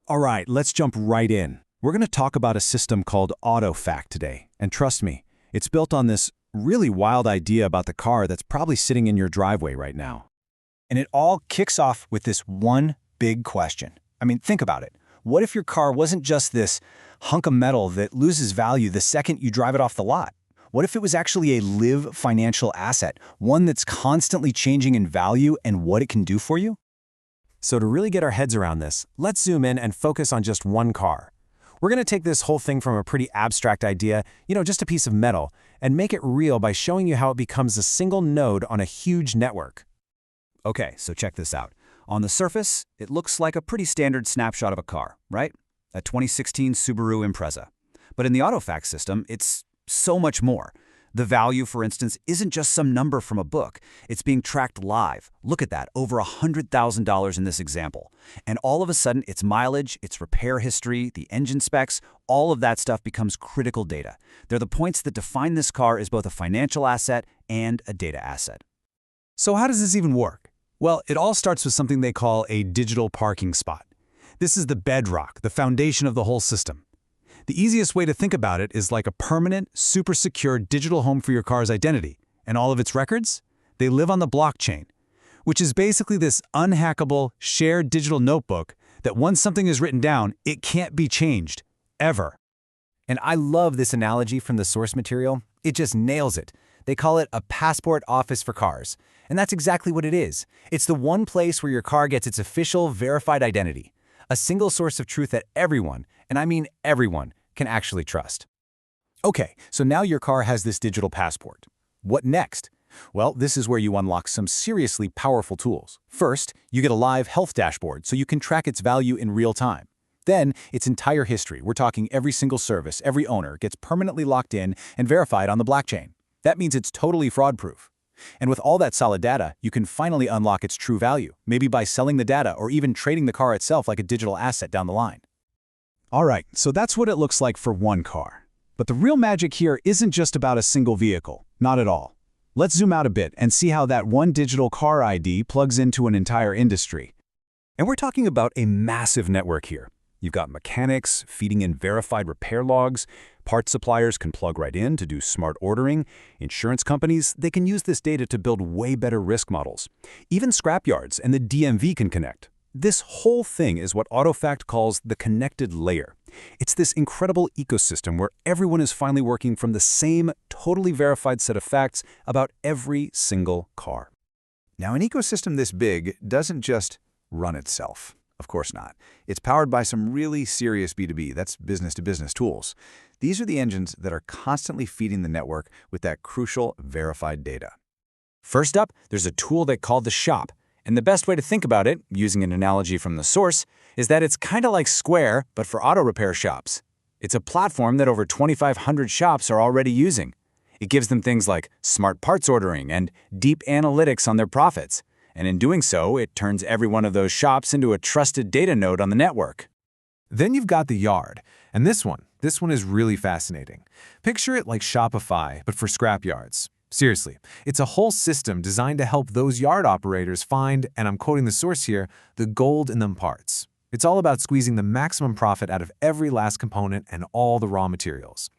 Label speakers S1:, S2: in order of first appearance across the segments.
S1: All right, let's jump right in. We're going to talk about a system called Autofact today. And trust me, it's built on this really wild idea about the car that's probably sitting in your driveway right now.
S2: And it all kicks off with this one big question. I mean, think about it. What if your car wasn't just this hunk of metal that loses value the second you drive it off the lot? What if it was actually a live financial asset, one that's constantly changing in value and what it can do for you?
S1: So to really get our heads around this, let's zoom in and focus on just one car. We're going to take this whole thing from a pretty abstract idea, just a piece of metal, and make it real by showing you how it becomes a single node on a huge network.
S3: Okay, so check this out. On the surface, it looks like a pretty standard snapshot of a car, right? A 2016 Subaru Impreza. But in the Autofact system, it's so much more. The value, for instance, isn't just some number from a book. It's being tracked live. Look at that, over $100,000 in this example. And all of a sudden, its mileage, its repair history, the engine specs, all of that stuff becomes critical data. They're the points that define this car as both a financial asset and a data asset.
S1: So how does this even work? Well, it all starts with something they call a digital parking spot. This is the bedrock, the foundation of the whole system. The easiest way to think about it is like a permanent, super secure digital home for your car's identity. And all of its records? They live on the blockchain, which is basically this unhackable, shared digital notebook that once something is written down, it can't be changed, ever.
S4: And I love this analogy from the source material. It just nails it. They call it a passport office for cars. And that's exactly what it is. It's the one place where your car gets its official, verified identity. A single source of truth that everyone, and I mean everyone, can actually trust.
S1: Okay, so now your car has this digital passport. What next? Well, this is where you unlock some seriously powerful tools. First, you get a live health dashboard so you can track its value in real time. Then, its entire history, we're talking every single service, every owner, gets permanently locked in and verified on the blockchain. That means it's totally fraud-proof. And with all that solid data, you can finally unlock its true value, maybe by selling the data or even trading the car itself like a digital asset down the line. All right, so that's what it looks like for one car. But the real magic here isn't just about a single vehicle, not at all. Let's zoom out a bit and see how that one digital car ID plugs into an entire industry.
S5: And we're talking about a massive network here. You've got mechanics feeding in verified repair logs, parts suppliers can plug right in to do smart ordering, insurance companies, they can use this data to build way better risk models. Even scrapyards and the DMV can connect. This whole thing is what Autofact calls the connected layer. It's this incredible ecosystem where everyone is finally working from the same totally verified set of facts about every single car.
S6: Now, an ecosystem this big doesn't just run itself. Of course not. It's powered by some really serious B2B, that's business-to-business tools. These are the engines that are constantly feeding the network with that crucial verified data.
S2: First up, there's a tool they call the shop. And the best way to think about it, using an analogy from the source, is that it's kind of like Square, but for auto repair shops. It's a platform that over 2,500 shops are already using. It gives them things like smart parts ordering and deep analytics on their profits. And in doing so, it turns every one of those shops into a trusted data node on the network.
S7: Then you've got the yard. And this one is really fascinating. Picture it like Shopify, but for scrapyards. Seriously, it's a whole system designed to help those yard operators find, and I'm quoting the source here, the gold in them parts. It's all about squeezing the maximum profit out of every last component and all the raw materials.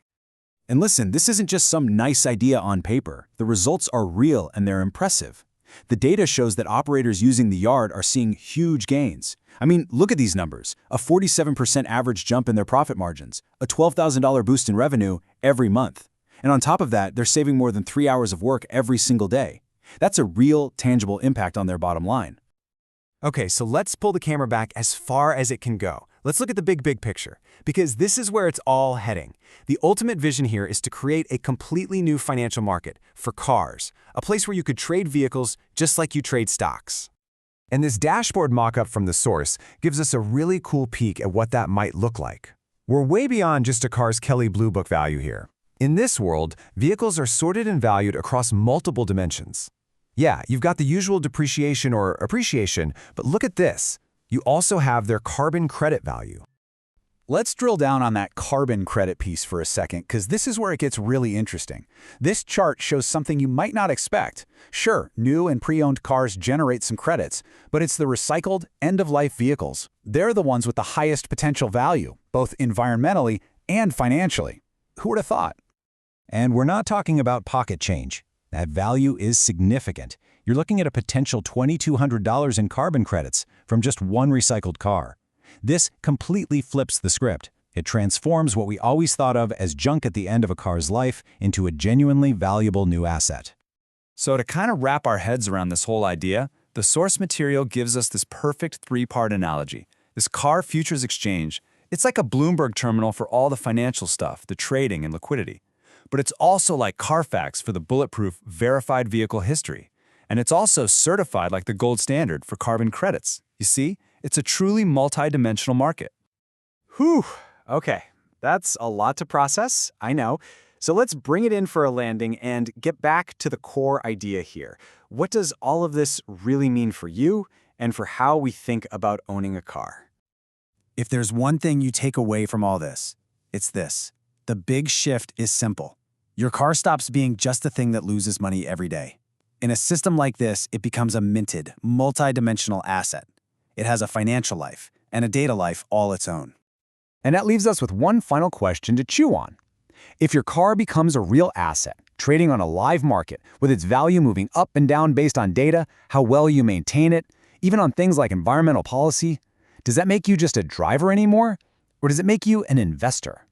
S1: And listen, this isn't just some nice idea on paper. The results are real and they're impressive. The data shows that operators using the yard are seeing huge gains. I mean, look at these numbers. A 47% average jump in their profit margins, a $12,000 boost in revenue every month. And on top of that, they're saving more than 3 hours of work every single day. That's a real, tangible impact on their bottom line.
S7: Okay, so let's pull the camera back as far as it can go. Let's look at the big picture, because this is where it's all heading. The ultimate vision here is to create a completely new financial market for cars, a place where you could trade vehicles just like you trade stocks. And this dashboard mock-up from the source gives us a really cool peek at what that might look like. We're way beyond just a car's Kelley Blue Book value here. In this world, vehicles are sorted and valued across multiple dimensions. Yeah, you've got the usual depreciation or appreciation, but look at this. You also have their carbon credit value.
S1: Let's drill down on that carbon credit piece for a second, because this is where it gets really interesting. This chart shows something you might not expect. Sure, new and pre-owned cars generate some credits, but it's the recycled, end-of-life vehicles. They're the ones with the highest potential value, both environmentally and financially. Who would have thought?
S4: And we're not talking about pocket change. That value is significant. You're looking at a potential $2,200 in carbon credits from just one recycled car. This completely flips the script. It transforms what we always thought of as junk at the end of a car's life into a genuinely valuable new asset.
S2: So to kind of wrap our heads around this whole idea, the source material gives us this perfect three-part analogy. This car futures exchange, it's like a Bloomberg terminal for all the financial stuff, the trading and liquidity. But it's also like Carfax for the bulletproof, verified vehicle history. And it's also certified like the gold standard for carbon credits. You see, it's a truly multi-dimensional market.
S7: Whew, okay. That's a lot to process, I know. So let's bring it in for a landing and get back to the core idea here. What does all of this really mean for you and for how we think about owning a car?
S4: If there's one thing you take away from all this, it's this. The big shift is simple. Your car stops being just a thing that loses money every day. In a system like this, it becomes a minted, multi-dimensional asset. It has a financial life and a data life all its own.
S2: And that leaves us with one final question to chew on. If your car becomes a real asset, trading on a live market, with its value moving up and down based on data, how well you maintain it, even on things like environmental policy, does that make you just a driver anymore? Or does it make you an investor?